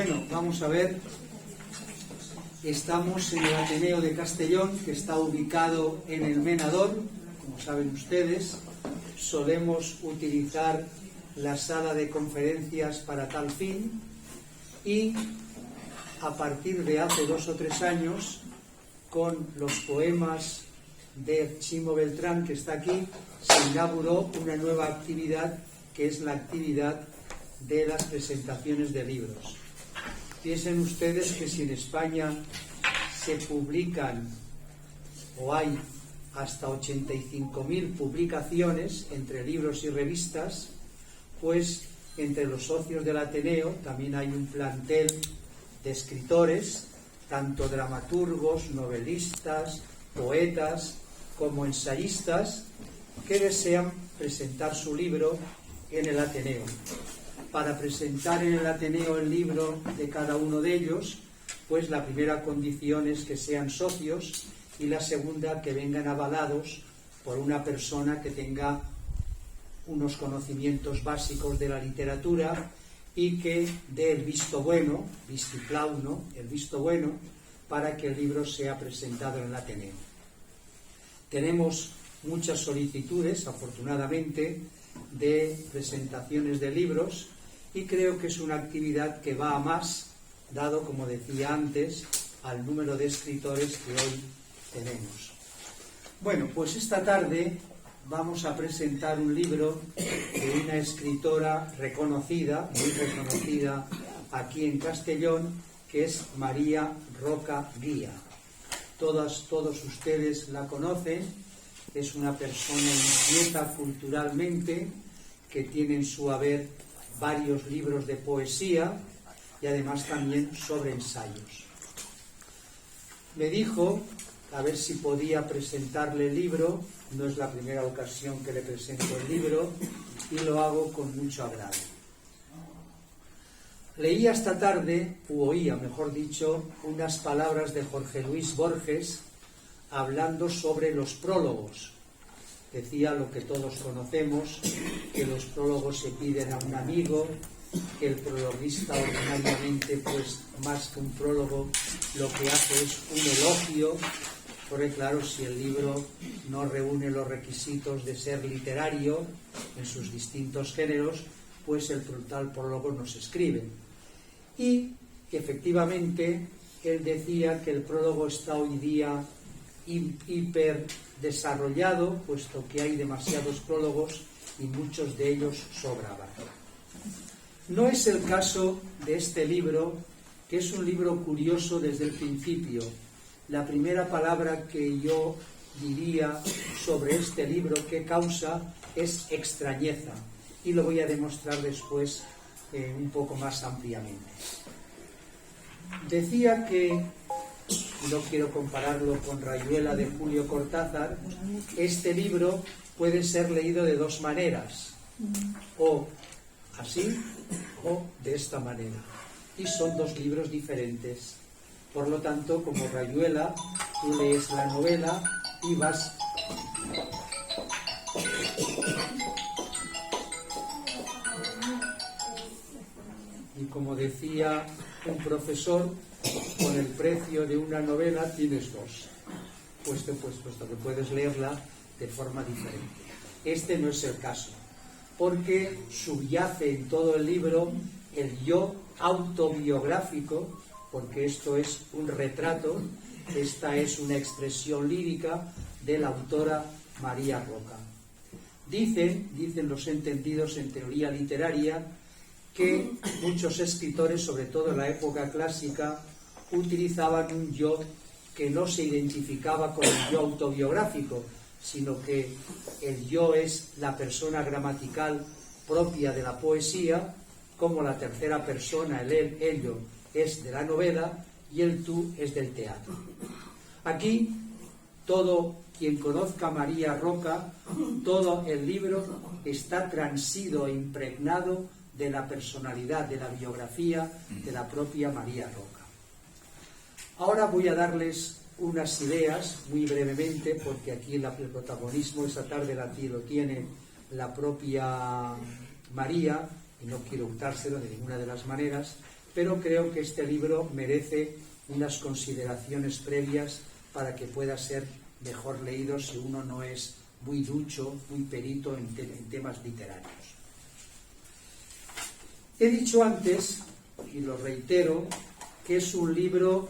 Bueno, vamos a ver. Estamos en el Ateneo de Castellón, que está ubicado en el Menador. Como saben ustedes, solemos utilizar la sala de conferencias para tal fin, y a partir de hace 2 o 3 años, con los poemas de Chimo Beltrán, que está aquí, se inauguró una nueva actividad, que es la actividad de las presentaciones de libros. Piensen ustedes que si en España se publican o hay hasta 85.000 publicaciones entre libros y revistas, pues entre los socios del Ateneo también hay un plantel de escritores, tanto dramaturgos, novelistas, poetas como ensayistas, que desean presentar su libro en el Ateneo. Para presentar en el Ateneo el libro de cada uno de ellos, pues la primera condición es que sean socios, y la segunda, que vengan avalados por una persona que tenga unos conocimientos básicos de la literatura y que dé el visto bueno, vistiplau, ¿no?, el visto bueno, para que el libro sea presentado en el Ateneo. Tenemos muchas solicitudes, afortunadamente, de presentaciones de libros, y creo que es una actividad que va a más, dado, como decía antes, al número de escritores que hoy tenemos. Bueno, pues esta tarde vamos a presentar un libro de una escritora reconocida, muy reconocida aquí en Castellón, que es María Roca Guía. Todos ustedes la conocen. Es una persona inquieta culturalmente, que tiene en su haber varios libros de poesía y además también sobre ensayos. Me dijo a ver si podía presentarle el libro. No es la primera ocasión que le presento el libro, y lo hago con mucho agrado. Leía esta tarde, u oía, mejor dicho, unas palabras de Jorge Luis Borges hablando sobre los prólogos. Decía lo que todos conocemos, que los prólogos se piden a un amigo, que el prologuista ordinariamente, pues más que un prólogo, lo que hace es un elogio, porque claro, si el libro no reúne los requisitos de ser literario en sus distintos géneros, pues el tal prólogo no se escribe. Y efectivamente él decía que el prólogo está hoy día hiper desarrollado, puesto que hay demasiados prólogos y muchos de ellos sobraban. No es el caso de este libro, que es un libro curioso desde el principio. La primera palabra que yo diría sobre este libro que causa es extrañeza, y lo voy a demostrar después un poco más ampliamente. Decía que, no quiero compararlo con Rayuela de Julio Cortázar, este libro puede ser leído de 2 maneras, o así o de esta manera, y son 2 libros diferentes. Por lo tanto, como Rayuela, tú lees la novela y vas y, como decía un profesor, con el precio de una novela tienes 2, puesto que puedes leerla de forma diferente. Este no es el caso, porque subyace en todo el libro el yo autobiográfico, porque esto es un retrato, esta es una expresión lírica de la autora María Roca. Dicen los entendidos en teoría literaria, que muchos escritores, sobre todo en la época clásica, utilizaban un yo que no se identificaba con el yo autobiográfico, sino que el yo es la persona gramatical propia de la poesía, como la tercera persona, el él, ello, es de la novela, y el tú es del teatro. Aquí, todo quien conozca a María Roca, todo el libro está transido e impregnado de la personalidad, de la biografía de la propia María Roca. Ahora voy a darles unas ideas muy brevemente, porque aquí el protagonismo esta tarde lo tiene la propia María, y no quiero hurtárselo de ninguna de las maneras, pero creo que este libro merece unas consideraciones previas para que pueda ser mejor leído si uno no es muy ducho, muy perito en temas literarios. He dicho antes, y lo reitero, que es un libro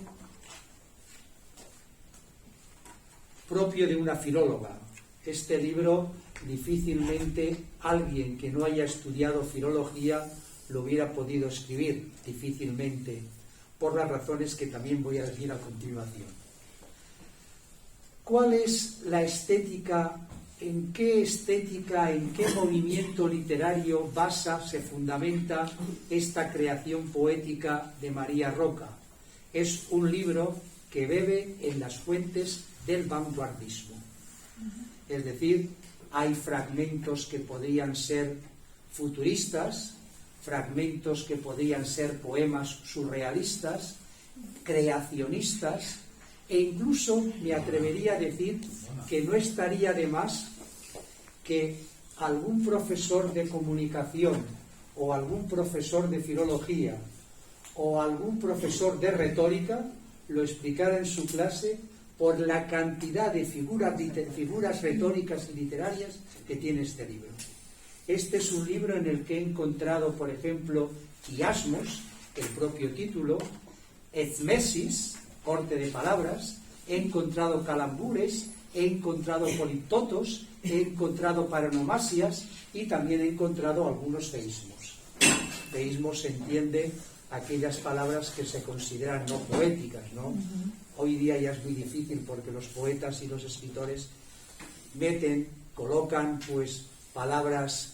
propio de una filóloga. Este libro difícilmente alguien que no haya estudiado filología lo hubiera podido escribir, difícilmente, por las razones que también voy a decir a continuación. ¿Cuál es la estética? ¿En qué estética, en qué movimiento literario se fundamenta esta creación poética de María Roca? Es un libro que bebe en las fuentes del vanguardismo. Es decir, hay fragmentos que podrían ser futuristas, fragmentos que podrían ser poemas surrealistas, creacionistas, e incluso me atrevería a decir que no estaría de más que algún profesor de comunicación o algún profesor de filología o algún profesor de retórica lo explicara en su clase por la cantidad de figuras retóricas y literarias que tiene este libro. Este es un libro en el que he encontrado, por ejemplo, quiasmos, el propio título, ezmesis, corte de palabras, he encontrado calambures, he encontrado poliptotos, he encontrado paronomasias y también he encontrado algunos feísmos. Feísmos se entiende aquellas palabras que se consideran no poéticas, ¿no? Hoy día ya es muy difícil porque los poetas y los escritores colocan pues palabras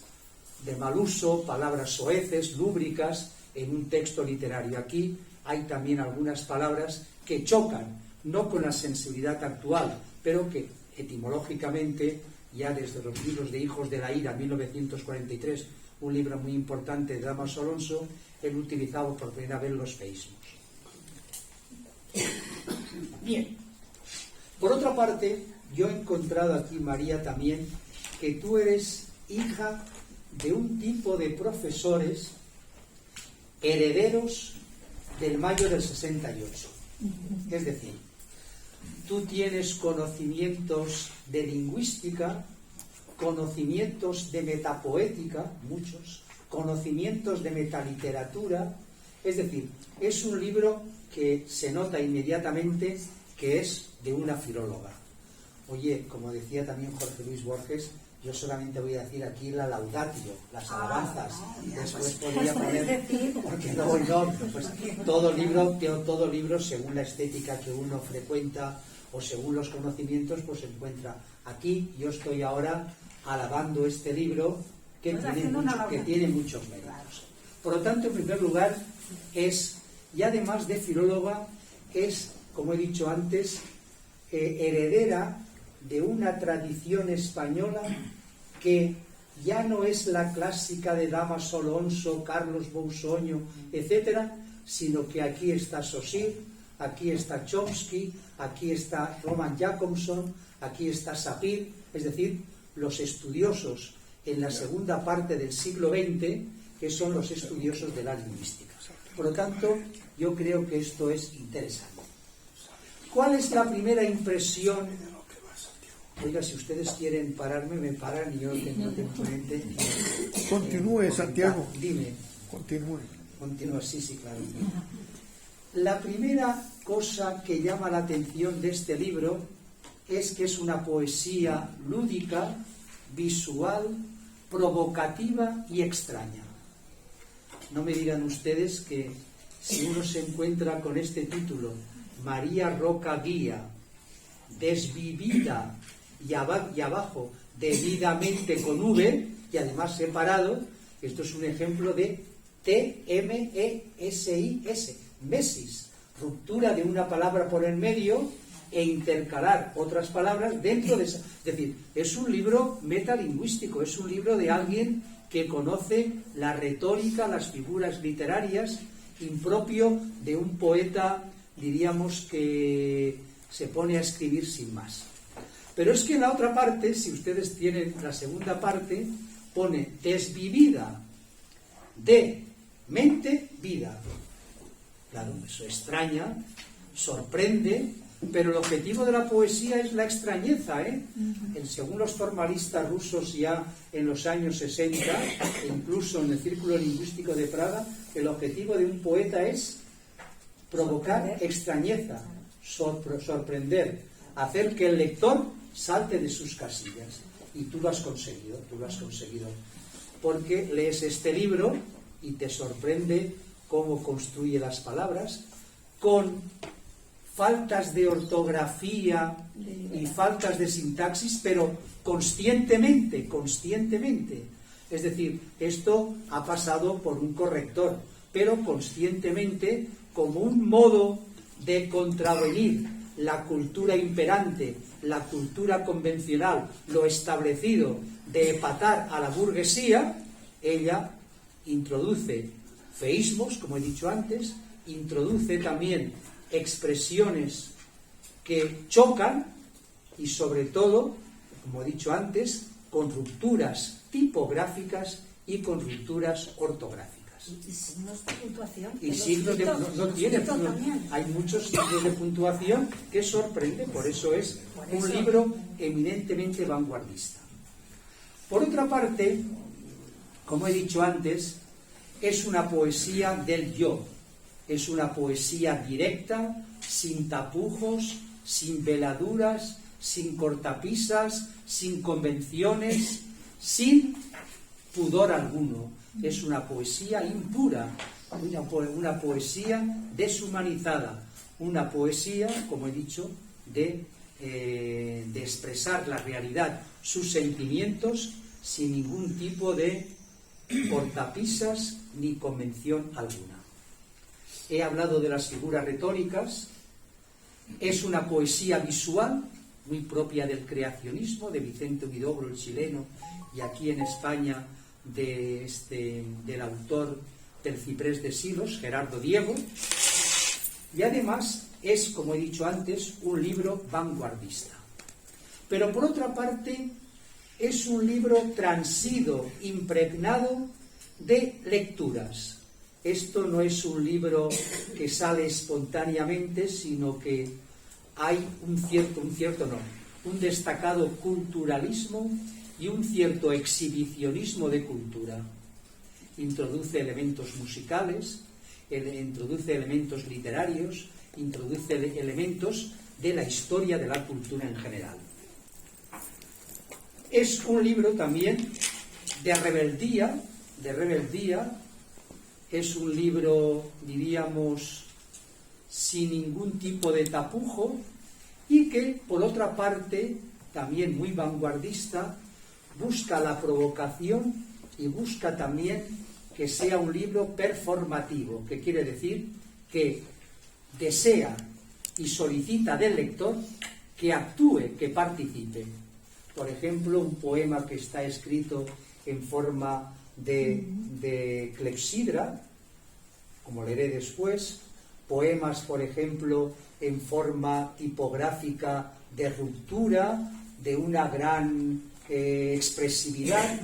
de mal uso, palabras soeces, lúbricas en un texto literario. Aquí hay también algunas palabras que chocan, no con la sensibilidad actual, pero que etimológicamente, ya desde los libros de Hijos de la Ira, 1943, un libro muy importante de Damaso Alonso, él utilizaba por primera vez los feísmos. Bien. Por otra parte, yo he encontrado aquí, María, también, que tú eres hija de un tipo de profesores herederos del mayo del 68. Es decir, tú tienes conocimientos de lingüística, conocimientos de metapoética, muchos, conocimientos de metaliteratura. Es decir, es un libro que se nota inmediatamente que es de una filóloga. Oye, como decía también Jorge Luis Borges, yo solamente voy a decir aquí la laudatio, las alabanzas. Después podría poner, porque pues todo libro, según la estética que uno frecuenta o según los conocimientos, pues se encuentra. Aquí yo estoy ahora alabando este libro que tiene muchos méritos. Por lo tanto, en primer lugar, y además de filóloga, es, como he dicho antes, heredera de una tradición española que ya no es la clásica de Damaso Alonso, Carlos Bousoño, etcétera, sino que aquí está Saussure, aquí está Chomsky, aquí está Roman Jakobson, aquí está Sapir, es decir, los estudiosos en la segunda parte del siglo XX, que son los estudiosos de la lingüística. Por lo tanto, yo creo que esto es interesante. ¿Cuál es la primera impresión? Oiga, si ustedes quieren pararme, me paran y yo no tengo ponente. Continúe, Santiago. Dime. Continúa, sí, claro. La primera cosa que llama la atención de este libro es que es una poesía lúdica, visual, provocativa y extraña. No me digan ustedes que si uno se encuentra con este título, María Roca Guía, desvivida y abajo, debidamente con V, y además separado, esto es un ejemplo de T-M-E-S-I-S, mesis, ruptura de una palabra por el medio e intercalar otras palabras dentro de esa. Es decir, es un libro metalingüístico, es un libro de alguien que conoce la retórica, las figuras literarias, impropio de un poeta, diríamos, que se pone a escribir sin más. Pero es que en la otra parte, si ustedes tienen la segunda parte, pone desvivida, de mente, vida. Claro, eso extraña, sorprende, pero el objetivo de la poesía es la extrañeza, ¿eh? Según los formalistas rusos ya en los años 60, e incluso en el Círculo Lingüístico de Praga, el objetivo de un poeta es provocar extrañeza, sorprender, hacer que el lector salte de sus casillas. Y tú lo has conseguido, porque lees este libro y te sorprende cómo construye las palabras, con faltas de ortografía y faltas de sintaxis, pero conscientemente. Es decir, esto ha pasado por un corrector, pero conscientemente, como un modo de contravenir la cultura imperante, la cultura convencional, lo establecido, de epatar a la burguesía, ella introduce feísmos, como he dicho antes, introduce también expresiones que chocan y, sobre todo, como he dicho antes, con rupturas tipográficas y con rupturas ortográficas. Y signos de puntuación. Y signos de no tiene, hay muchos signos de puntuación que sorprende, por eso es un libro eminentemente vanguardista. Por otra parte, como he dicho antes, es una poesía del yo, es una poesía directa, sin tapujos, sin veladuras, sin cortapisas, sin convenciones, sin pudor alguno. Es una poesía impura, una poesía deshumanizada, una poesía, como he dicho, de expresar la realidad, sus sentimientos, sin ningún tipo de cortapisas ni convención alguna. He hablado de las figuras retóricas. Es una poesía visual, muy propia del Vicente Huidobro, el chileno, y aquí en España del autor del Ciprés de Silos, Gerardo Diego, y además es, como he dicho antes, un libro vanguardista. Pero por otra parte, es un libro transido, impregnado de lecturas. Esto no es un libro que sale espontáneamente, sino que hay un destacado culturalismo y un cierto exhibicionismo de cultura. Introduce elementos musicales, introduce elementos literarios, introduce elementos de la historia de la cultura en general. Es un libro también de rebeldía, es un libro, diríamos, sin ningún tipo de tapujo, y que, por otra parte, también muy vanguardista, busca la provocación y busca también que sea un libro performativo, que quiere decir que desea y solicita del lector que actúe, que participe. Por ejemplo, un poema que está escrito en forma de clepsidra, como leeré después, poemas, por ejemplo, en forma tipográfica de ruptura, de una gran expresividad,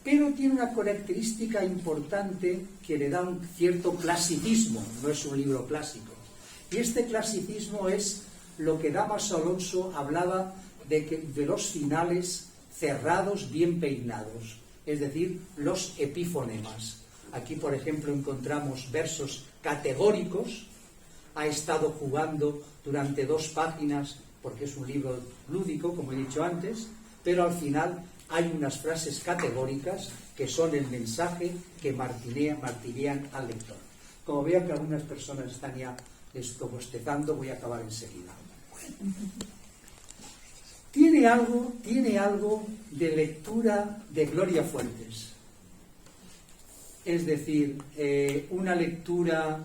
pero tiene una característica importante que le da un cierto clasicismo, no es un libro clásico. Y este clasicismo es lo que Dámaso Alonso hablaba de los finales cerrados, bien peinados, es decir, los epifonemas. Aquí, por ejemplo, encontramos versos categóricos. Ha estado jugando durante 2 páginas, porque es un libro lúdico, como he dicho antes, pero al final hay unas frases categóricas que son el mensaje que martillean al lector. Como veo que algunas personas están ya bostezando, voy a acabar enseguida. Tiene algo de lectura de Gloria Fuertes. Es decir, una lectura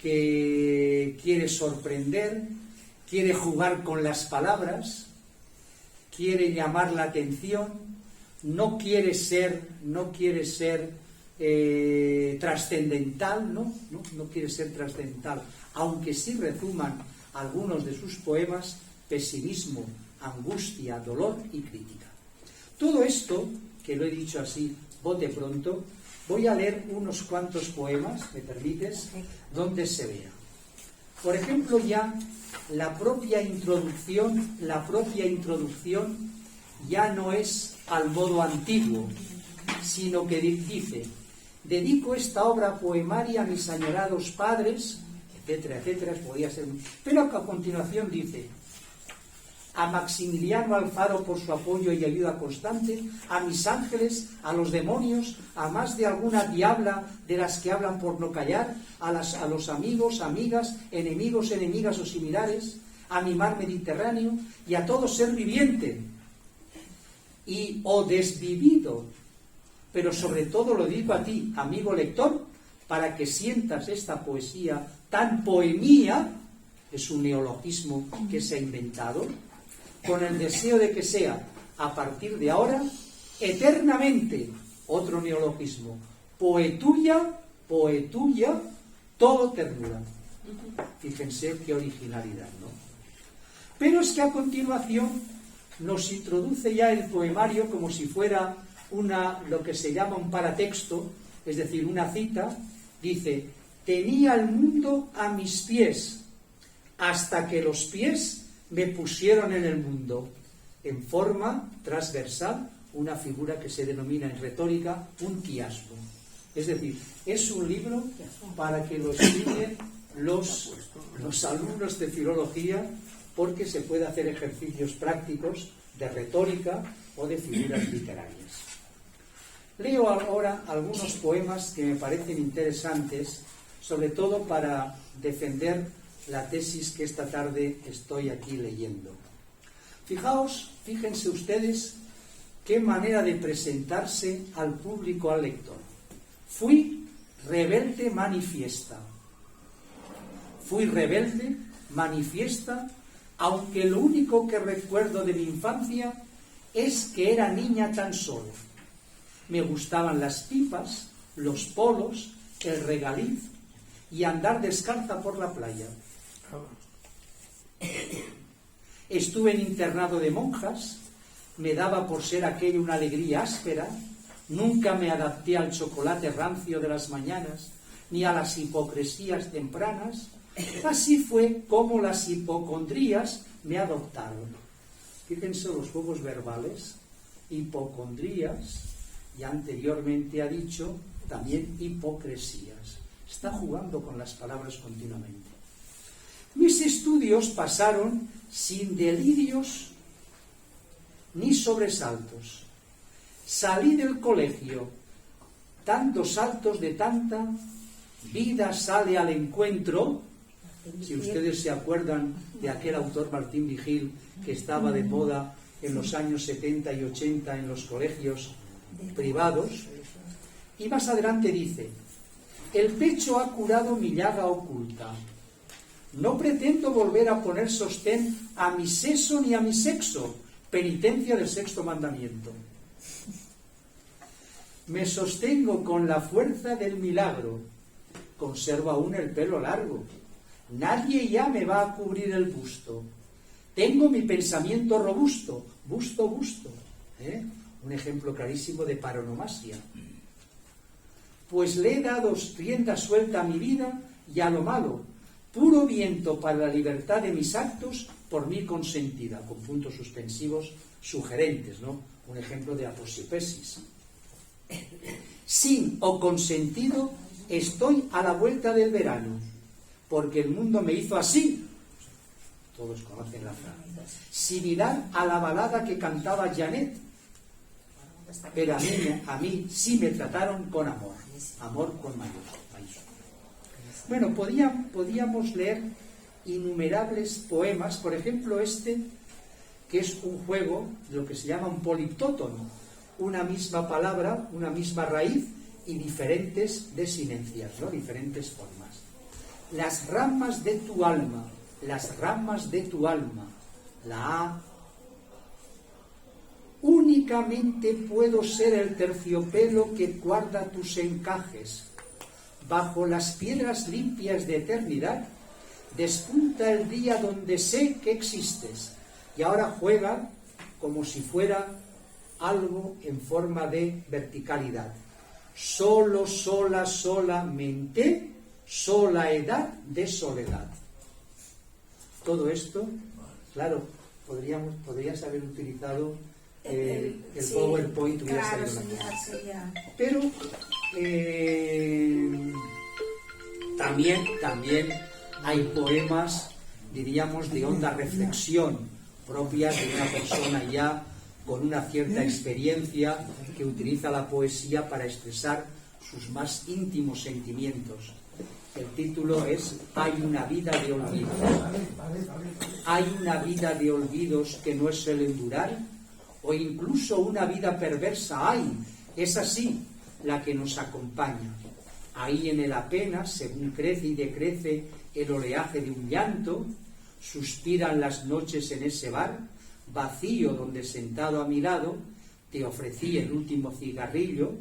que quiere sorprender, quiere jugar con las palabras, quiere llamar la atención, no quiere ser trascendental, no quiere ser trascendental, aunque sí rezuman algunos de sus poemas pesimismo, angustia, dolor y crítica. Todo esto, que lo he dicho así, bote pronto, Voy a leer unos cuantos poemas, ¿me permites?, donde se vea. Por ejemplo, ya la propia introducción ya no es al modo antiguo, sino que dice: dedico esta obra poemaria a mis añorados padres, etcétera, etcétera, podría ser. Pero a continuación dice: a Maximiliano Alfaro por su apoyo y ayuda constante, a mis ángeles, a los demonios, a más de alguna diabla de las que hablan por no callar, a los amigos, amigas, enemigos, enemigas o similares, a mi mar Mediterráneo y a todo ser viviente y o desvivido. Pero sobre todo lo digo a ti, amigo lector, para que sientas esta poesía tan poemía, es un neologismo que se ha inventado, con el deseo de que sea, a partir de ahora, eternamente, otro neologismo, poetuya, todo ternura. Fíjense qué originalidad, ¿no? Pero es que a continuación nos introduce ya el poemario como si fuera lo que se llama un paratexto, es decir, una cita. Dice: tenía el mundo a mis pies, hasta que los pies me pusieron en el mundo, en forma transversal, una figura que se denomina en retórica un quiasmo. Es decir, es un libro para que lo estudien los alumnos de filología, porque se puede hacer ejercicios prácticos de retórica o de figuras literarias. Leo ahora algunos poemas que me parecen interesantes, sobre todo para defender la tesis que esta tarde estoy aquí leyendo. Fíjense ustedes qué manera de presentarse al público, al lector. Fui rebelde manifiesta, aunque lo único que recuerdo de mi infancia es que era niña tan solo. Me gustaban las pipas, los polos, el regaliz y andar descalza por la playa. Estuve en internado de monjas, me daba por ser aquello una alegría áspera, nunca me adapté al chocolate rancio de las mañanas, ni a las hipocresías tempranas. Así fue como las hipocondrías me adoptaron. Fíjense los juegos verbales, hipocondrías, y anteriormente ha dicho también hipocresías. Está jugando con las palabras continuamente. Mis estudios pasaron sin delirios ni sobresaltos. Salí del colegio dando saltos de tanta vida sale al encuentro. Si ustedes se acuerdan de aquel autor Martín Vigil que estaba de moda en los años 70 y 80 en los colegios privados. Y más adelante dice: el pecho ha curado mi llaga oculta. No pretendo volver a poner sostén a mi seso ni a mi sexo, penitencia del sexto mandamiento. Me sostengo con la fuerza del milagro, conservo aún el pelo largo, nadie ya me va a cubrir el busto, tengo mi pensamiento robusto, busto, un ejemplo clarísimo de paronomasia. Pues le he dado rienda suelta a mi vida y a lo malo, puro viento para la libertad de mis actos, por mí consentida, con puntos suspensivos sugerentes, ¿no? Un ejemplo de aposipesis. Sin o consentido estoy a la vuelta del verano, porque el mundo me hizo así. Todos conocen la frase. Similar a la balada que cantaba Janet, pero a mí sí me trataron con amor. Amor con mayúscula. Bueno, podíamos leer innumerables poemas, por ejemplo este, que es un juego, lo que se llama un poliptótono, una misma palabra, una misma raíz y diferentes desinencias, ¿no? Diferentes formas. Las ramas de tu alma, la A. Únicamente puedo ser el terciopelo que guarda tus encajes. Bajo las piedras limpias de eternidad, despunta el día donde sé que existes. Y ahora juega como si fuera algo en forma de verticalidad. solo, sola, solamente, sola edad de soledad. Todo esto, claro, podrías haber utilizado el sí, PowerPoint, hubiera claro, salido la cosa. sería. Pero también hay poemas, diríamos, de honda reflexión, propias de una persona ya con una cierta experiencia que utiliza la poesía para expresar sus más íntimos sentimientos. El título es Hay una vida de olvidos. Hay una vida de olvidos que no suelen durar, o incluso una vida perversa hay, es así, la que nos acompaña. Ahí en el apenas, según crece y decrece el oleaje de un llanto, suspiran las noches en ese bar vacío donde sentado a mi lado te ofrecí el último cigarrillo,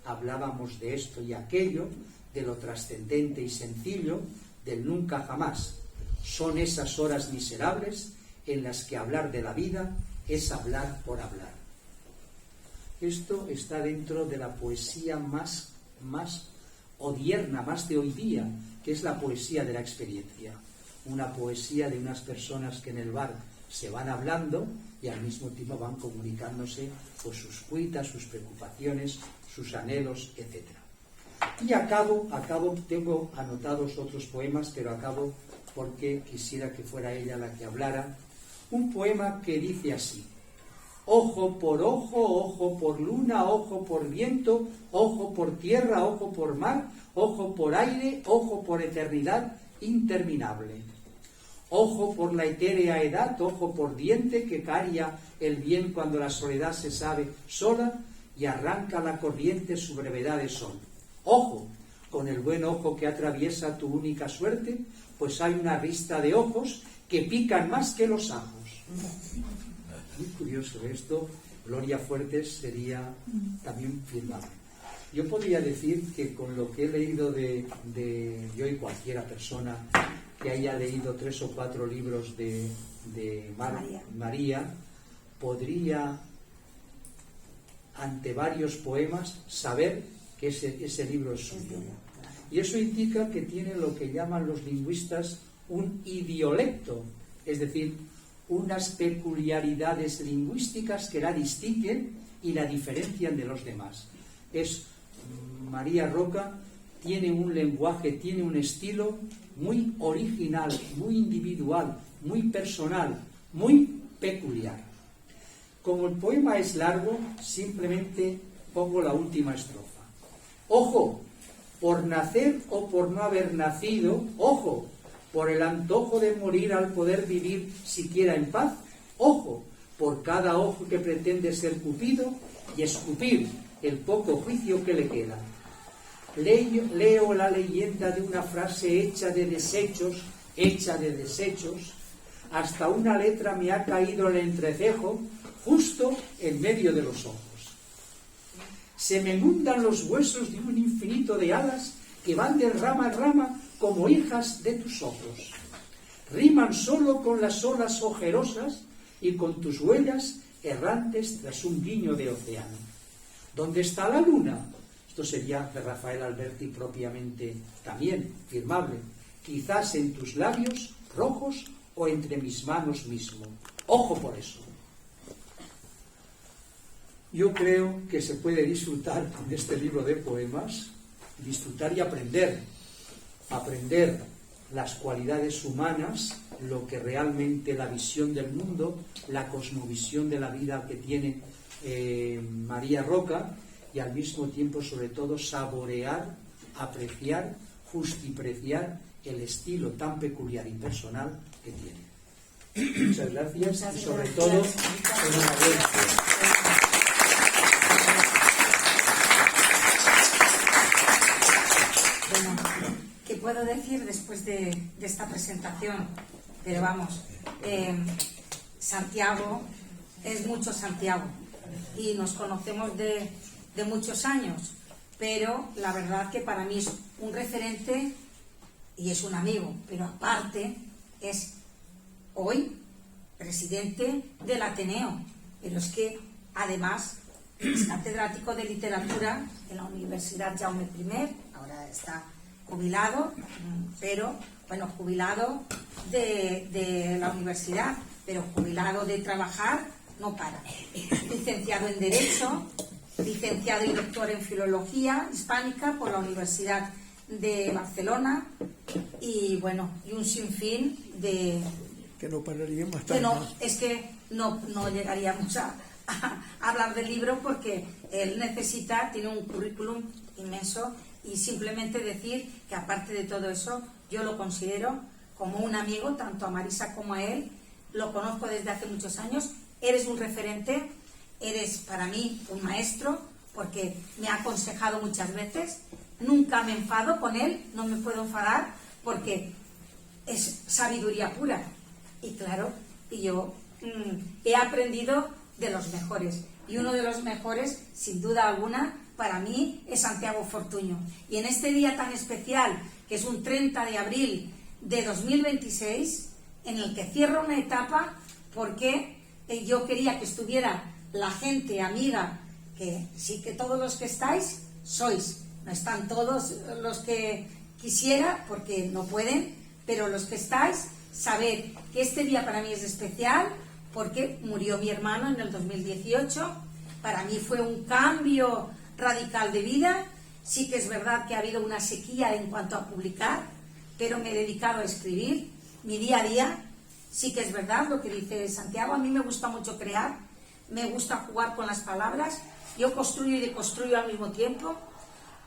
hablábamos de esto y aquello, de lo trascendente y sencillo, del nunca jamás. Son esas horas miserables en las que hablar de la vida es hablar por hablar. Esto está dentro de la poesía más odierna, más de hoy día, que es la poesía de la experiencia. Una poesía de unas personas que en el bar se van hablando y al mismo tiempo van comunicándose pues, sus cuitas, sus preocupaciones, sus anhelos, etc. Y acabo, tengo anotados otros poemas, pero acabo porque quisiera que fuera ella la que hablara. Un poema que dice así: ojo por luna, ojo por viento, ojo por tierra, ojo por mar, ojo por aire, ojo por eternidad interminable. Ojo por la etérea edad, ojo por diente que caria el bien cuando la soledad se sabe sola y arranca la corriente su brevedad de sol. Ojo, con el buen ojo que atraviesa tu única suerte, pues hay una rista de ojos que pican más que los ajos. Muy curioso esto. Gloria Fuertes sería también firmable. Yo podría decir que con lo que he leído de yo y cualquiera persona que haya leído 3 o 4 libros de María, podría, ante varios poemas, saber que ese libro es suyo. Y eso indica que tiene lo que llaman los lingüistas un idiolecto, es decir, unas peculiaridades lingüísticas que la distinguen y la diferencian de los demás. María Roca tiene un lenguaje, tiene un estilo muy original, muy individual, muy personal, muy peculiar. Como el poema es largo, simplemente pongo la última estrofa. Ojo, por nacer o por no haber nacido, ojo, por el antojo de morir al poder vivir siquiera en paz, ojo, por cada ojo que pretende ser cupido y escupir el poco juicio que le queda. Leo la leyenda de una frase hecha de desechos, hasta una letra me ha caído el entrecejo, justo en medio de los ojos. Se me inundan los huesos de un infinito de alas que van de rama en rama como hijas de tus ojos. Riman solo con las olas ojerosas y con tus huellas errantes tras un guiño de océano. ¿Dónde está la luna? Esto sería de Rafael Alberti propiamente también firmable. Quizás en tus labios rojos o entre mis manos mismo. Ojo por eso. Yo creo que se puede disfrutar con este libro de poemas, disfrutar y aprender las cualidades humanas, lo que realmente la visión del mundo, la cosmovisión de la vida que tiene María Roca, y al mismo tiempo, sobre todo, saborear, apreciar, justipreciar el estilo tan peculiar y personal que tiene. Muchas gracias y sobre todo, enhorabuena. Bueno, ¿qué puedo decir después de esta presentación? Pero vamos, Santiago es mucho Santiago y nos conocemos de muchos años, pero la verdad que para mí es un referente y es un amigo, pero aparte es hoy presidente del Ateneo, pero es que además es catedrático de literatura en la Universidad Jaume I, ahora está jubilado, pero, bueno, jubilado de la universidad, pero jubilado de trabajar no para. Licenciado en Derecho, licenciado y doctor en Filología Hispánica por la Universidad de Barcelona, y bueno, y un sinfín de... Que no pararíamos hasta... Que no, es que no llegaríamos a hablar del libro, porque él tiene un currículum inmenso, y simplemente decir que aparte de todo eso, yo lo considero como un amigo, tanto a Marisa como a él, lo conozco desde hace muchos años, eres un referente, eres para mí un maestro, porque me ha aconsejado muchas veces, nunca me enfado con él, no me puedo enfadar, porque es sabiduría pura, y claro, y yo he aprendido de los mejores, y uno de los mejores, sin duda alguna, para mí es Santiago Fortuño. Y en este día tan especial, que es un 30 de abril de 2026, en el que cierro una etapa, porque yo quería que estuviera la gente amiga, que sí, que todos los que estáis sois, no están todos los que quisiera, porque no pueden, pero los que estáis, sabed que este día para mí es especial, porque murió mi hermano en el 2018, para mí fue un cambio radical de vida. Sí que es verdad que ha habido una sequía en cuanto a publicar, pero me he dedicado a escribir mi día a día. Sí que es verdad lo que dice Santiago, a mí me gusta mucho crear, me gusta jugar con las palabras, yo construyo y deconstruyo al mismo tiempo,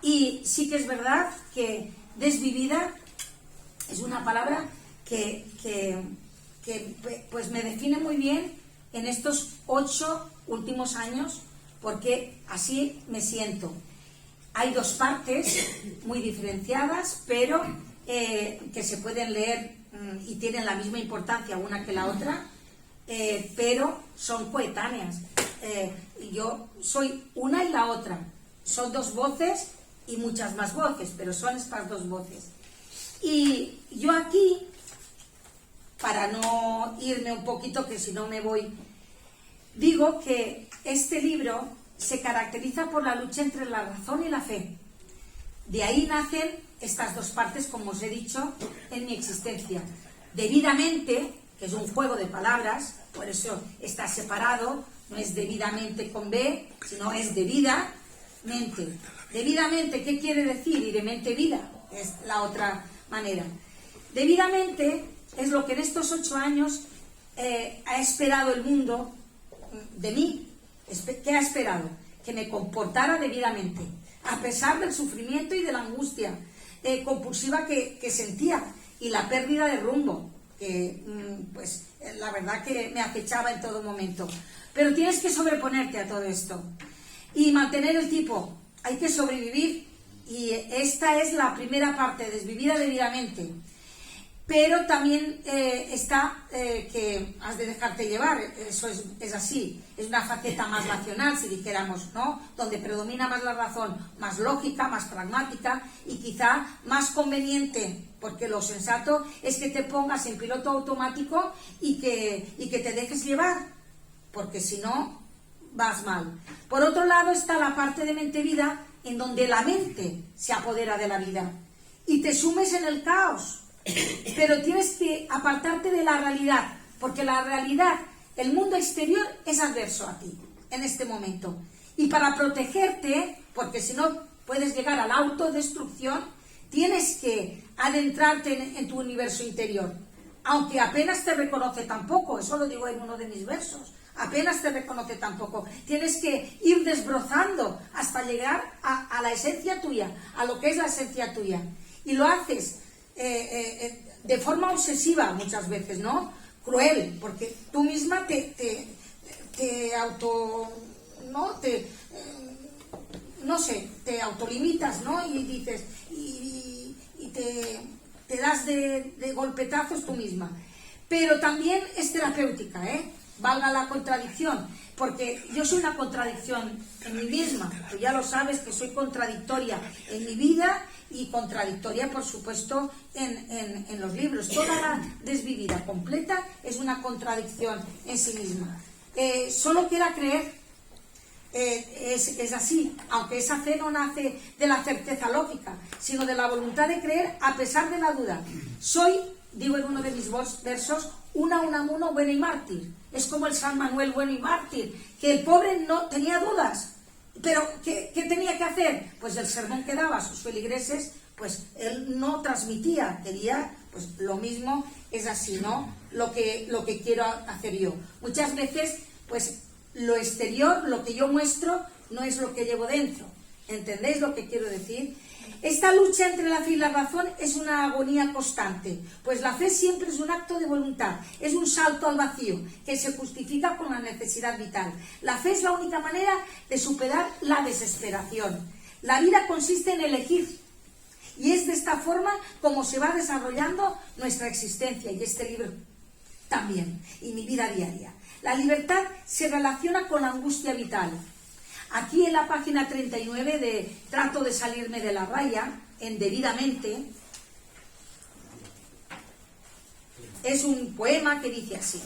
y sí que es verdad que desvivida es una palabra que pues me define muy bien en estos 8 últimos años, porque así me siento. Hay dos partes muy diferenciadas, pero que se pueden leer y tienen la misma importancia una que la otra, pero son coetáneas. Yo soy una y la otra. Son dos voces y muchas más voces, pero son estas dos voces. Y yo aquí, para no irme un poquito, que si no me voy, digo que este libro se caracteriza por la lucha entre la razón y la fe. De ahí nacen estas dos partes, como os he dicho, en mi existencia. Debidamente, que es un juego de palabras, por eso está separado, no es debidamente con B, sino es debidamente. Debidamente, ¿qué quiere decir? Y de mente vida, es la otra manera. Debidamente es lo que en estos 8 años ha esperado el mundo de mí. ¿Qué ha esperado? Que me comportara debidamente, a pesar del sufrimiento y de la angustia compulsiva que sentía, y la pérdida de rumbo, que pues la verdad que me acechaba en todo momento. Pero tienes que sobreponerte a todo esto y mantener el tipo. Hay que sobrevivir, y esta es la primera parte, desvivida debidamente. Pero también está que has de dejarte llevar, eso es así, es una faceta más racional, si dijéramos, ¿no? Donde predomina más la razón, más lógica, más pragmática y quizá más conveniente, porque lo sensato es que te pongas en piloto automático y que te dejes llevar, porque si no vas mal. Por otro lado está la parte de mente-vida, en donde la mente se apodera de la vida y te sumes en el caos. Pero tienes que apartarte de la realidad, porque la realidad, el mundo exterior es adverso a ti en este momento. Y para protegerte, porque si no puedes llegar a la autodestrucción, tienes que adentrarte en tu universo interior. Aunque apenas te reconoce tampoco, eso lo digo en uno de mis versos, apenas te reconoce tampoco. Tienes que ir desbrozando hasta llegar a la esencia tuya, a lo que es la esencia tuya. Y lo haces de forma obsesiva muchas veces, ¿no? Cruel, porque tú misma te auto, ¿no? No sé, te autolimitas, ¿no? Y dices, y te das de golpetazos tú misma. Pero también es terapéutica, valga la contradicción, porque yo soy una contradicción en mí misma. Tú ya lo sabes, que soy contradictoria en mi vida y contradictoria, por supuesto, en los libros. Toda la desvivida completa es una contradicción en sí misma. Solo quiera creer, es así, aunque esa fe no nace de la certeza lógica, sino de la voluntad de creer a pesar de la duda. Soy, digo en uno de mis versos, una Unamuno bueno y mártir. Es como el San Manuel bueno y mártir, que el pobre no tenía dudas. Pero, ¿qué tenía que hacer? Pues el sermón que daba a sus feligreses, pues él no transmitía, quería, pues lo mismo es así, ¿no? Lo que quiero hacer yo. Muchas veces, pues lo exterior, lo que yo muestro, no es lo que llevo dentro. ¿Entendéis lo que quiero decir? Esta lucha entre la fe y la razón es una agonía constante, pues la fe siempre es un acto de voluntad, es un salto al vacío que se justifica con la necesidad vital. La fe es la única manera de superar la desesperación. La vida consiste en elegir, y es de esta forma como se va desarrollando nuestra existencia, y este libro también, y mi vida diaria. La libertad se relaciona con la angustia vital. Aquí en la página 39 de Trato de salirme de la raya, en Debidamente, es un poema que dice así.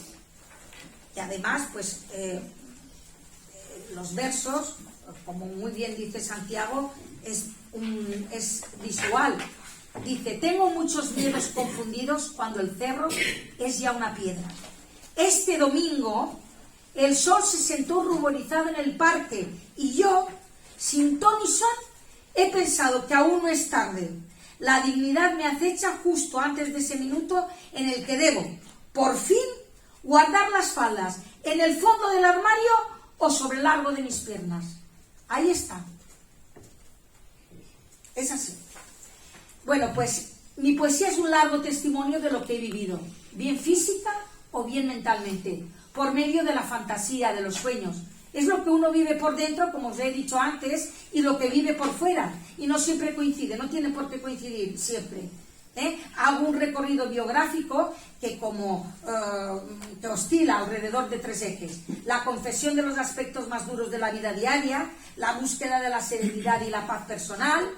Y además, pues, los versos, como muy bien dice Santiago, es visual. Dice: tengo muchos miedos confundidos cuando el cerro es ya una piedra. Este domingo el sol se sentó ruborizado en el parque y yo, sin ton ni son, he pensado que aún no es tarde. La dignidad me acecha justo antes de ese minuto en el que debo, por fin, guardar las faldas en el fondo del armario o sobre el largo de mis piernas. Ahí está. Es así. Bueno, pues mi poesía es un largo testimonio de lo que he vivido, bien física o bien mentalmente, por medio de la fantasía, de los sueños. Es lo que uno vive por dentro, como os he dicho antes, y lo que vive por fuera, y no siempre coincide, no tiene por qué coincidir siempre. Hago un recorrido biográfico que que oscila alrededor de 3 ejes: la confesión de los aspectos más duros de la vida diaria, la búsqueda de la serenidad y la paz personal,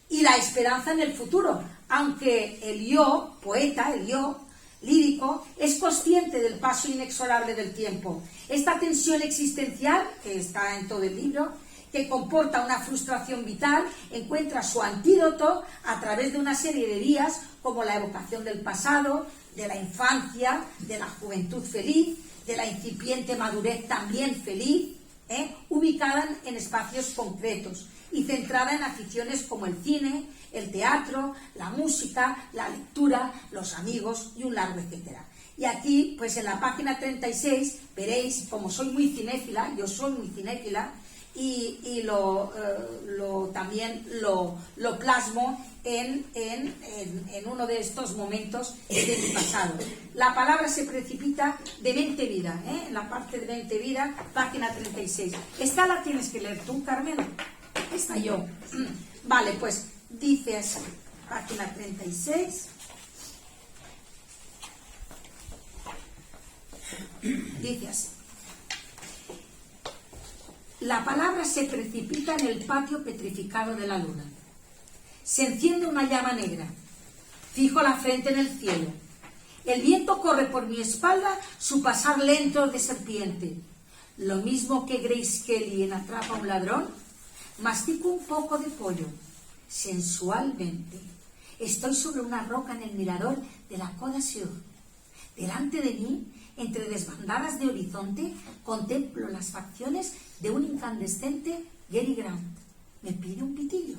y la esperanza en el futuro, aunque el yo, poeta, el yo lírico, es consciente del paso inexorable del tiempo. Esta tensión existencial, que está en todo el libro, que comporta una frustración vital, encuentra su antídoto a través de una serie de vías, como la evocación del pasado, de la infancia, de la juventud feliz, de la incipiente madurez también feliz, ubicada en espacios concretos y centrada en aficiones como el cine, el teatro, la música, la lectura, los amigos y un largo etcétera. Y aquí, pues en la página 36, veréis, como soy muy cinéfila, yo soy muy cinéfila, y también lo plasmo en uno de estos momentos de mi pasado. La palabra se precipita de mente-vida, en la parte de mente-vida, página 36. Esta la tienes que leer tú, Carmen. Esta yo. Vale, pues dice así, página 36. Dice así: la palabra se precipita en el patio petrificado de la luna. Se enciende una llama negra. Fijo la frente en el cielo. El viento corre por mi espalda su pasar lento de serpiente. Lo mismo que Grace Kelly en Atrapa a un ladrón, mastico un poco de pollo, sensualmente. Estoy sobre una roca en el mirador de la Côte d'Azur. Delante de mí, entre desbandadas de horizonte, contemplo las facciones de un incandescente Gary Grant. Me pide un pitillo.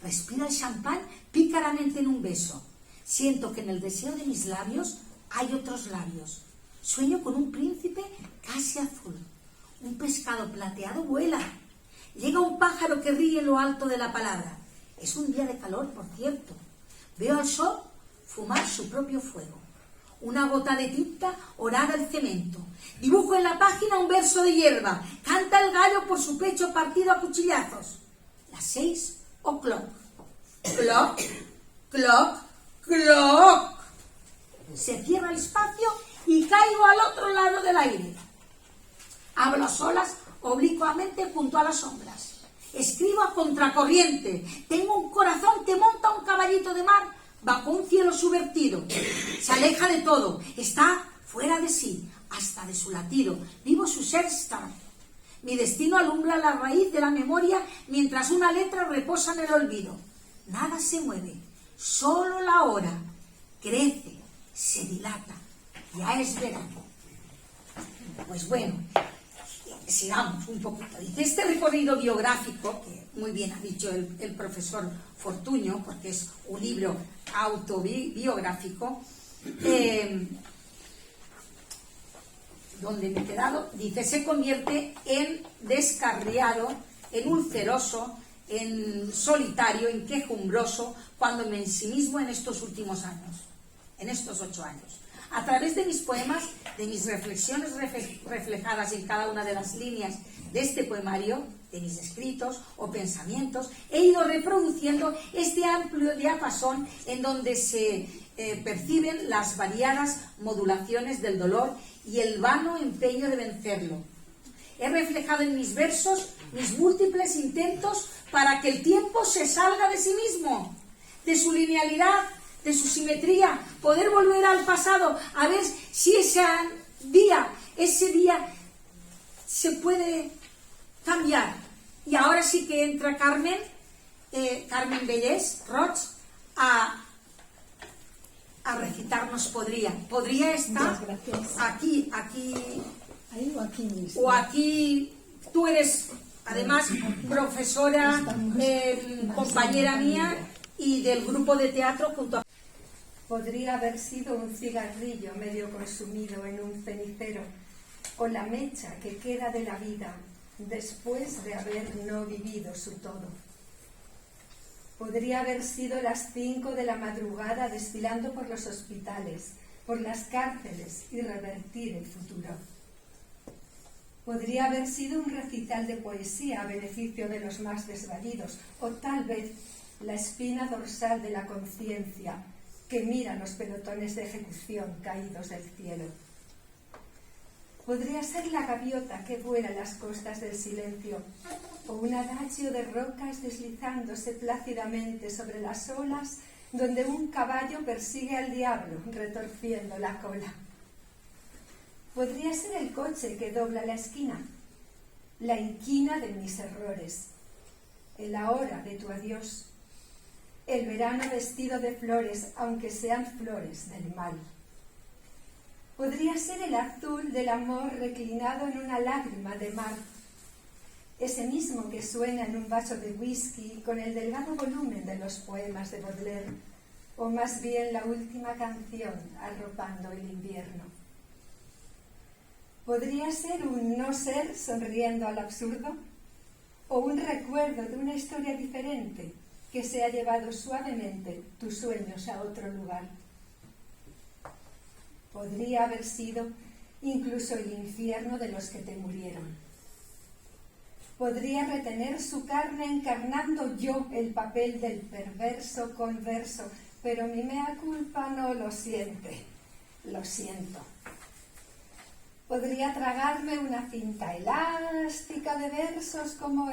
Respira el champán pícaramente en un beso. Siento que en el deseo de mis labios hay otros labios. Sueño con un príncipe casi azul. Un pescado plateado vuela. Llega un pájaro que ríe en lo alto de la palabra. Es un día de calor, por cierto. Veo al sol fumar su propio fuego. Una gota de tinta orada el cemento. Dibujo en la página un verso de hierba. Canta el gallo por su pecho partido a cuchillazos. Las 6 o'clock. Clock, clock, clock. Se cierra el espacio y caigo al otro lado del aire. Hablo a solas, oblicuamente junto a las sombras. Escribo a contracorriente. Tengo un corazón que monta un caballito de mar bajo un cielo subvertido. Se aleja de todo. Está fuera de sí, hasta de su latido. Vivo su ser star. Mi destino alumbra la raíz de la memoria mientras una letra reposa en el olvido. Nada se mueve, solo la hora crece, se dilata, ya es verano. Pues bueno, sigamos un poquito. Dice, este recorrido biográfico, que muy bien ha dicho el profesor Fortuño, porque es un libro autobiográfico, donde me he quedado, dice, se convierte en descarriado, en ulceroso, en solitario, en quejumbroso, cuando me ensimismo en estos últimos años, en estos 8 años. A través de mis poemas, de mis reflexiones reflejadas en cada una de las líneas de este poemario, de mis escritos o pensamientos, he ido reproduciendo este amplio diapasón en donde se perciben las variadas modulaciones del dolor y el vano empeño de vencerlo. He reflejado en mis versos mis múltiples intentos para que el tiempo se salga de sí mismo, de su linealidad, de su simetría, poder volver al pasado, a ver si ese día se puede cambiar. Y ahora sí que entra Carmen Bellés Roig, a recitarnos podría estar aquí Ahí o aquí mismo. o aquí. Tú eres además profesora, compañera mía y del grupo de teatro junto a... Podría haber sido un cigarrillo medio consumido en un cenicero, o la mecha que queda de la vida después de haber no vivido su todo. Podría haber sido las 5 de la madrugada desfilando por los hospitales, por las cárceles y revertir el futuro. Podría haber sido un recital de poesía a beneficio de los más desvalidos, o tal vez la espina dorsal de la conciencia que mira los pelotones de ejecución caídos del cielo. Podría ser la gaviota que vuela en las costas del silencio, o un adagio de rocas deslizándose plácidamente sobre las olas, donde un caballo persigue al diablo retorciendo la cola. Podría ser el coche que dobla la esquina, la inquina de mis errores, el ahora de tu adiós, el verano vestido de flores, aunque sean flores del mal. Podría ser el azul del amor reclinado en una lágrima de mar, ese mismo que suena en un vaso de whisky con el delgado volumen de los poemas de Baudelaire, o más bien la última canción arropando el invierno. Podría ser un no ser sonriendo al absurdo, o un recuerdo de una historia diferente que se ha llevado suavemente tus sueños a otro lugar. Podría haber sido incluso el infierno de los que te murieron. Podría retener su carne encarnando yo el papel del perverso converso, pero mi mea culpa no lo siente, lo siento. Podría tragarme una cinta elástica de versos como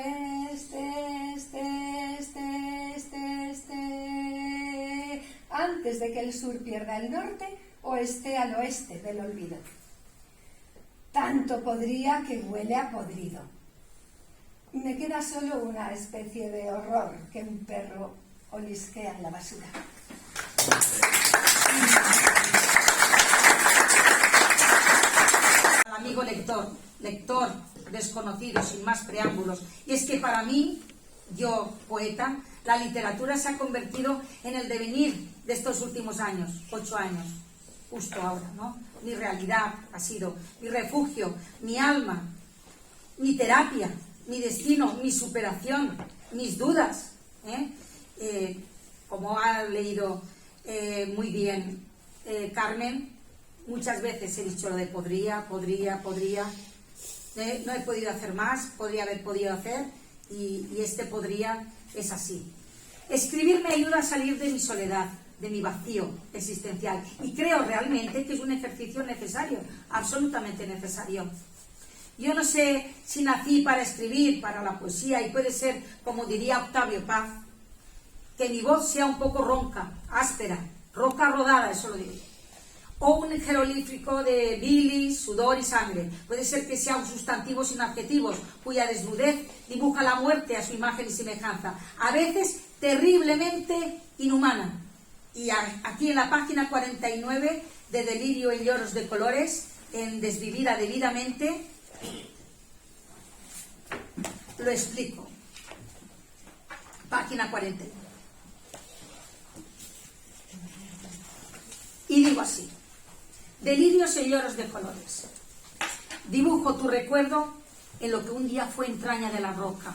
antes de que el sur pierda el norte o esté al oeste del olvido. Tanto podría que huele a podrido. Me queda solo una especie de horror que un perro olisquea en la basura. Amigo lector desconocido, sin más preámbulos, y es que para mí, yo poeta, la literatura se ha convertido en el devenir de estos últimos años, 8 años, justo ahora, ¿no? Mi realidad ha sido mi refugio, mi alma, mi terapia, mi destino, mi superación, mis dudas, como ha leído muy bien Carmen. Muchas veces he dicho lo de podría. No he podido hacer más, podría haber podido hacer, y este podría es así. Escribir me ayuda a salir de mi soledad, de mi vacío existencial, y creo realmente que es un ejercicio necesario, absolutamente necesario. Yo no sé si nací para escribir, para la poesía, y puede ser, como diría Octavio Paz, que mi voz sea un poco ronca, áspera, roca rodada, eso lo digo. o un jeroglífico de bilis, sudor y sangre. Puede ser que sean sustantivos sin adjetivos, cuya desnudez dibuja la muerte a su imagen y semejanza, a veces terriblemente inhumana. Y aquí en la página 49 de Delirio en lloros de colores, en Desvivida debidamente, lo explico. Página 49. Y digo así: delirios y lloros de colores. Dibujo tu recuerdo en lo que un día fue entraña de la roca,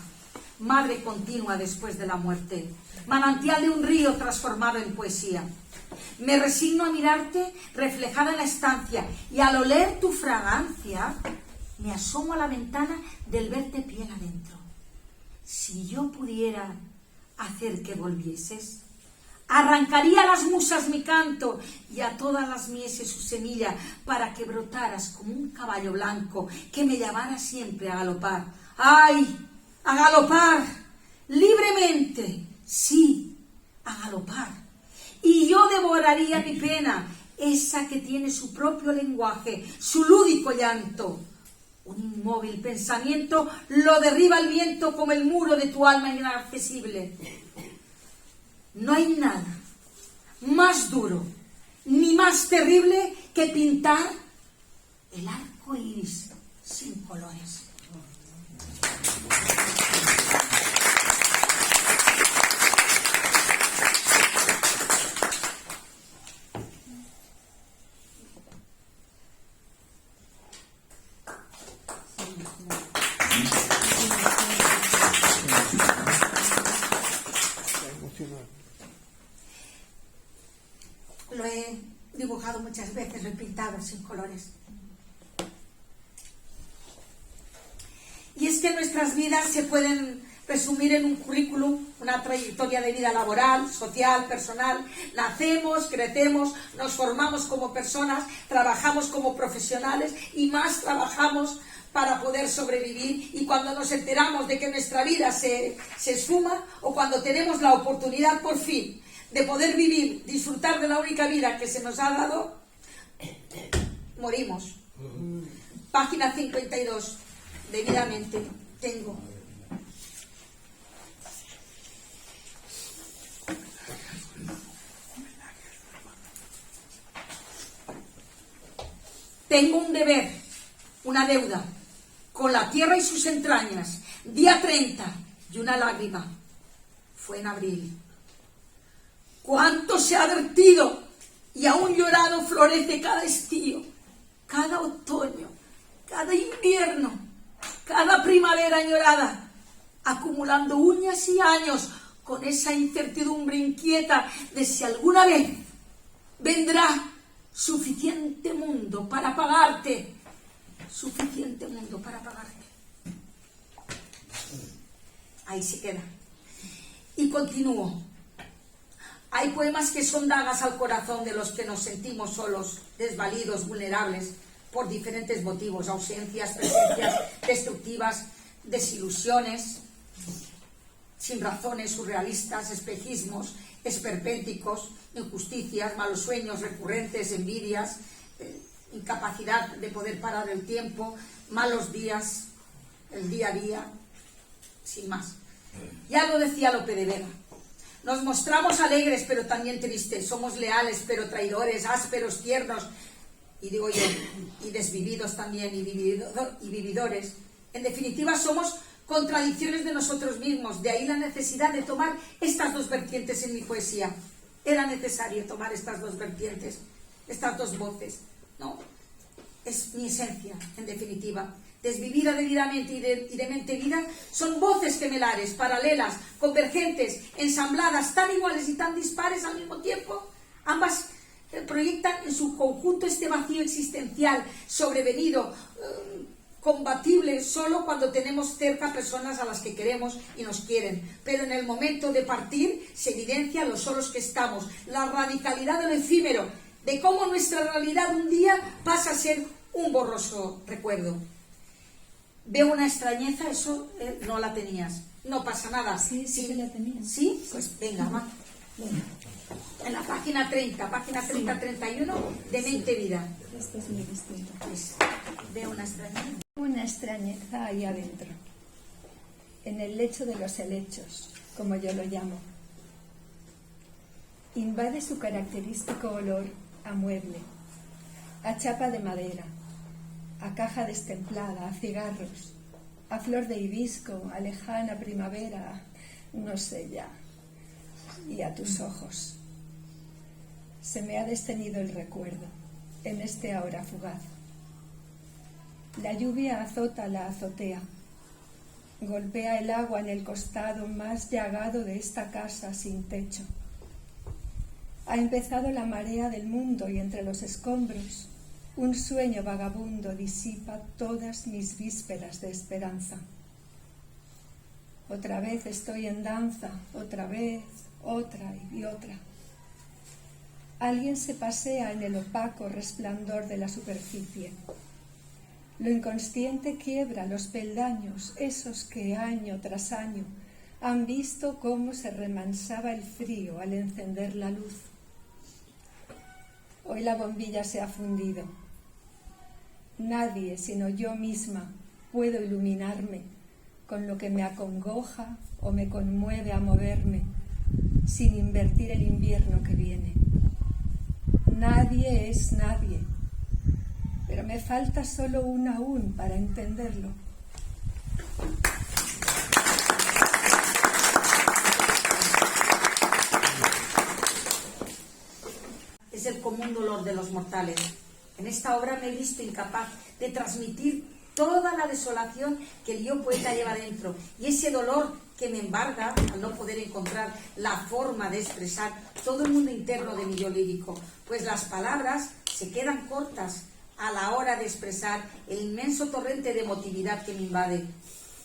madre continua después de la muerte, manantial de un río transformado en poesía. Me resigno a mirarte reflejada en la estancia, y al oler tu fragancia me asomo a la ventana del verte piel adentro. Si yo pudiera hacer que volvieses, arrancaría a las musas mi canto y a todas las mieses su semilla, para que brotaras como un caballo blanco que me llamara siempre a galopar. ¡Ay! ¡A galopar! ¡Libremente! Sí, a galopar. Y yo devoraría mi pena, esa que tiene su propio lenguaje, su lúdico llanto. Un inmóvil pensamiento lo derriba el viento como el muro de tu alma inaccesible. No hay nada más duro ni más terrible que pintar el arco iris sin colores. Lo he dibujado muchas veces, lo he pintado sin colores. Y es que nuestras vidas se pueden resumir en un currículum, una trayectoria de vida laboral, social, personal. Nacemos, crecemos, nos formamos como personas, trabajamos como profesionales y más trabajamos para poder sobrevivir, y cuando nos enteramos de que nuestra vida se esfuma, o cuando tenemos la oportunidad por fin de poder vivir, disfrutar de la única vida que se nos ha dado, morimos. Página 52, debidamente tengo. Tengo un deber, una deuda, con la tierra y sus entrañas. Día 30, y una lágrima. Fue en abril. Cuánto se ha vertido, y aún llorado florece cada estío, cada otoño, cada invierno, cada primavera añorada, acumulando uñas y años con esa incertidumbre inquieta de si alguna vez vendrá suficiente mundo para pagarte, suficiente mundo para pagarte. Ahí se queda. Y continúo. Hay poemas que son dagas al corazón de los que nos sentimos solos, desvalidos, vulnerables, por diferentes motivos: ausencias, presencias destructivas, desilusiones, sin razones, surrealistas, espejismos, esperpénticos, injusticias, malos sueños recurrentes, envidias, incapacidad de poder parar el tiempo, malos días, el día a día, sin más. Ya lo decía Lope de Vega. Nos mostramos alegres pero también tristes, somos leales pero traidores, ásperos, tiernos, y digo yo, y desvividos también, y vividores. En definitiva, somos contradicciones de nosotros mismos. De ahí la necesidad de tomar estas dos vertientes en mi poesía. Era necesario tomar estas dos vertientes, estas dos voces, ¿no? Es mi esencia, en definitiva. Desvivida debidamente y de mente vida, son voces gemelares, paralelas, convergentes, ensambladas, tan iguales y tan dispares al mismo tiempo. Ambas proyectan en su conjunto este vacío existencial, sobrevenido, combatible solo cuando tenemos cerca personas a las que queremos y nos quieren. Pero en el momento de partir se evidencia lo solos que estamos, la radicalidad de lo efímero, de cómo nuestra realidad un día pasa a ser un borroso recuerdo. Veo una extrañeza, eso no la tenías. No pasa nada. Sí, sí que la tenía. ¿Sí? Pues venga, va. Bueno. En la página 30, página 30-31 de Mente Vida. Esto es muy distinto. Pues, veo una extrañeza. Una extrañeza ahí adentro, en el lecho de los helechos, como yo lo llamo. Invade su característico olor a mueble, a chapa de madera, a caja destemplada, a cigarros, a flor de hibisco, a lejana primavera, no sé ya, y a tus ojos. Se me ha destenido el recuerdo en este ahora fugaz. La lluvia azota la azotea, golpea el agua en el costado más llagado de esta casa sin techo. Ha empezado la marea del mundo y entre los escombros un sueño vagabundo disipa todas mis vísperas de esperanza. Otra vez estoy en danza, otra vez, otra y otra. Alguien se pasea en el opaco resplandor de la superficie. Lo inconsciente quiebra los peldaños, esos que año tras año han visto cómo se remansaba el frío al encender la luz. Hoy la bombilla se ha fundido. Nadie, sino yo misma, puedo iluminarme con lo que me acongoja o me conmueve a moverme, sin invertir el invierno que viene. Nadie es nadie, pero me falta solo un aún para entenderlo. Es el común dolor de los mortales. En esta obra me he visto incapaz de transmitir toda la desolación que el yo poeta lleva dentro y ese dolor que me embarga al no poder encontrar la forma de expresar todo el mundo interno de mi yo lírico, pues las palabras se quedan cortas a la hora de expresar el inmenso torrente de emotividad que me invade.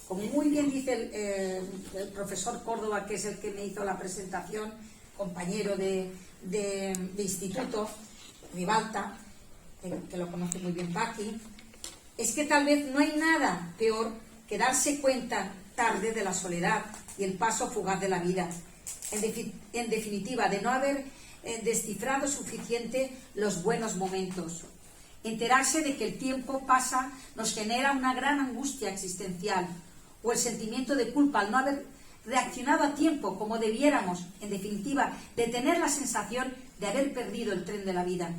Como muy bien dice el profesor Córdoba, que es el que me hizo la presentación, compañero de instituto, Ribalta, que lo conoce muy bien Paqui, es que tal vez no hay nada peor que darse cuenta tarde de la soledad y el paso fugaz de la vida. En definitiva, de no haber descifrado suficiente los buenos momentos. Enterarse de que el tiempo pasa nos genera una gran angustia existencial o el sentimiento de culpa al no haber reaccionado a tiempo como debiéramos. En definitiva, de tener la sensación de haber perdido el tren de la vida.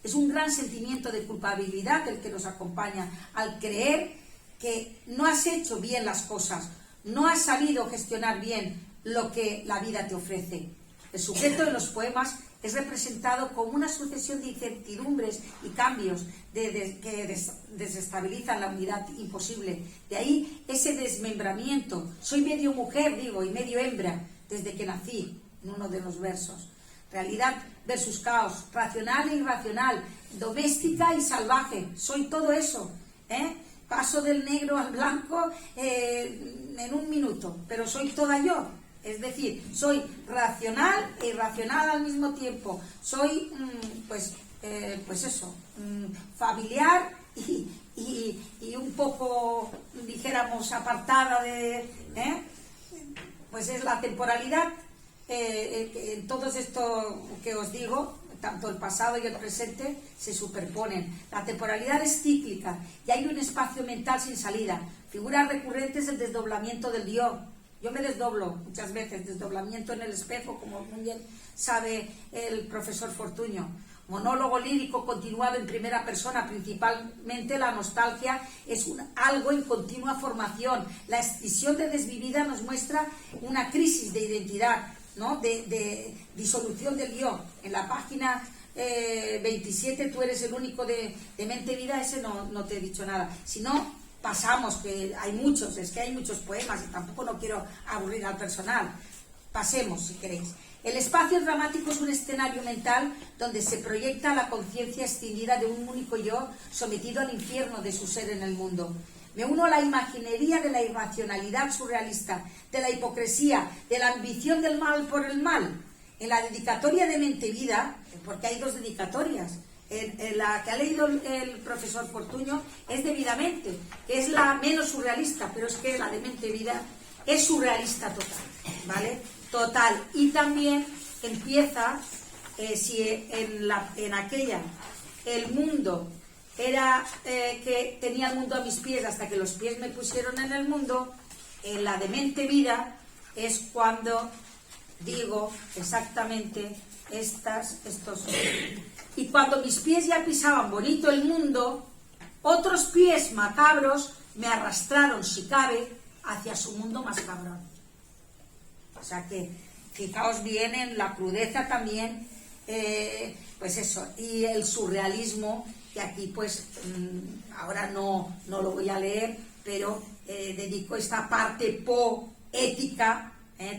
Es un gran sentimiento de culpabilidad el que nos acompaña al creer que no has hecho bien las cosas, no has sabido gestionar bien lo que la vida te ofrece. El sujeto de los poemas es representado como una sucesión de incertidumbres y cambios que desestabilizan la unidad imposible. De ahí ese desmembramiento. Soy medio mujer, digo, y medio hembra, desde que nací, en uno de los versos. Realidad versus caos, racional e irracional, doméstica y salvaje. Soy todo eso, ¿eh? Paso del negro al blanco en un minuto, pero soy toda yo. Es decir, soy racional e irracional al mismo tiempo. Soy, pues eso, familiar y un poco, dijéramos, apartada de... Pues es la temporalidad. En todo esto que os digo, tanto el pasado y el presente se superponen. La temporalidad es cíclica y hay un espacio mental sin salida. Figuras recurrentes del desdoblamiento del yo. Yo me desdoblo muchas veces, desdoblamiento en el espejo, como muy bien sabe el profesor Fortuño. Monólogo lírico continuado en primera persona, principalmente la nostalgia es algo en continua formación. La escisión de desvivida nos muestra una crisis de identidad, ¿no? De disolución del yo. En la página 27, tú eres el único de Mente Vida, ese no te he dicho nada. Si no, pasamos, que hay muchos, es que hay muchos poemas y tampoco no quiero aburrir al personal. Pasemos, si queréis. El espacio dramático es un escenario mental donde se proyecta la conciencia extendida de un único yo sometido al infierno de su ser en el mundo. Me uno a la imaginería de la irracionalidad surrealista, de la hipocresía, de la ambición del mal por el mal. En la dedicatoria de Mente Vida, porque hay dos dedicatorias, en la que ha leído el profesor Fortuño es debidamente, que es la menos surrealista, pero es que la de Mente Vida es surrealista total, ¿vale? Total. Y también empieza, si en aquella el mundo era que tenía el mundo a mis pies hasta que los pies me pusieron en el mundo, en la demente vida es cuando digo exactamente estos. Y cuando mis pies ya pisaban bonito el mundo, otros pies macabros me arrastraron, si cabe, hacia su mundo más cabrón. O sea que fijaos bien en la crudeza también, pues eso, y el surrealismo, que aquí pues ahora no lo voy a leer, pero dedico esta parte poética,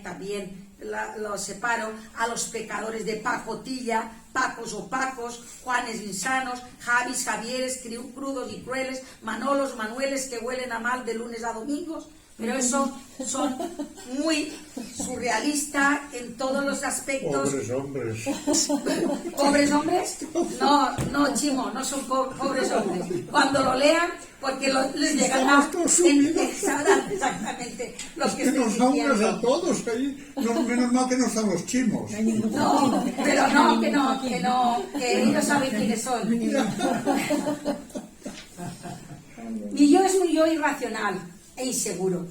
también lo separo, a los pecadores de pacotilla, pacos opacos, Juanes insanos, Javis, Javieres, crudos y crueles, Manolos, Manueles que huelen a mal de lunes a domingos. Pero eso son muy surrealistas en todos los aspectos. Pobres hombres. ¿Pobres hombres? No, Chimo, no son pobres hombres. Cuando lo lean, porque les llegará, sabrán exactamente lo que estoy nos da unas diciendo. a todos ahí. No, menos mal que no están los chimos. No, pero que ellos saben quiénes son. Mi yo es un yo irracional e inseguro,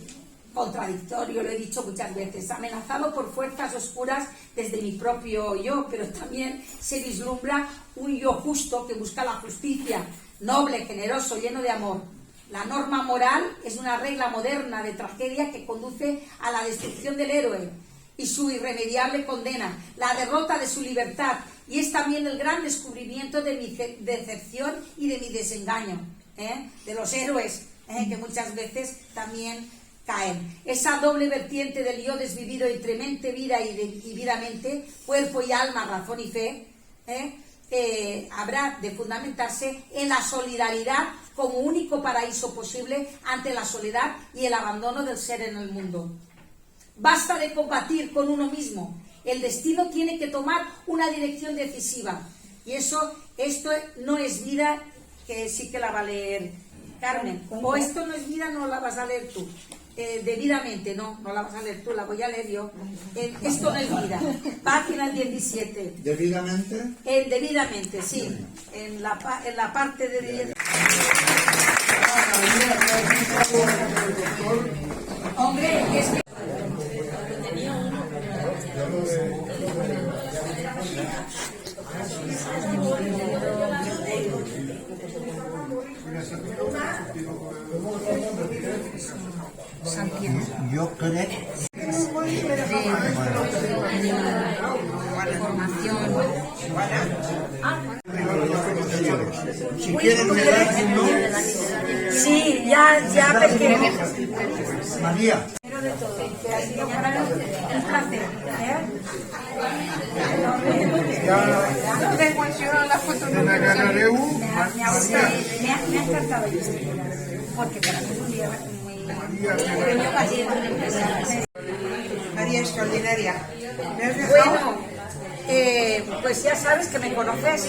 contradictorio, lo he dicho muchas veces, amenazado por fuerzas oscuras desde mi propio yo, pero también se vislumbra un yo justo que busca la justicia, noble, generoso, lleno de amor. La norma moral es una regla moderna de tragedia que conduce a la destrucción del héroe y su irremediable condena, la derrota de su libertad, y es también el gran descubrimiento de mi decepción y de mi desengaño, de los héroes, que muchas veces también caen. Esa doble vertiente del yo desvivido entre mente, vida y vida-mente, cuerpo y alma, razón y fe, habrá de fundamentarse en la solidaridad como único paraíso posible ante la soledad y el abandono del ser en el mundo. Basta de combatir con uno mismo. El destino tiene que tomar una dirección decisiva. Y esto no es vida, que sí que la va a leer Carmen. O esto no es vida, no la vas a leer tú. Debidamente, no la vas a leer tú, la voy a leer yo. Esto no es vida. Página 17. ¿Debidamente? Debidamente, sí. En la parte de... Hombre, es que... Yo creo. Si quieren mirar un no. Sí, ya, porque... María. El placer, Me ganaré un. me ha encantado esto, porque para mí es un día muy... María extraordinaria. Bueno, pues ya sabes que me conoces.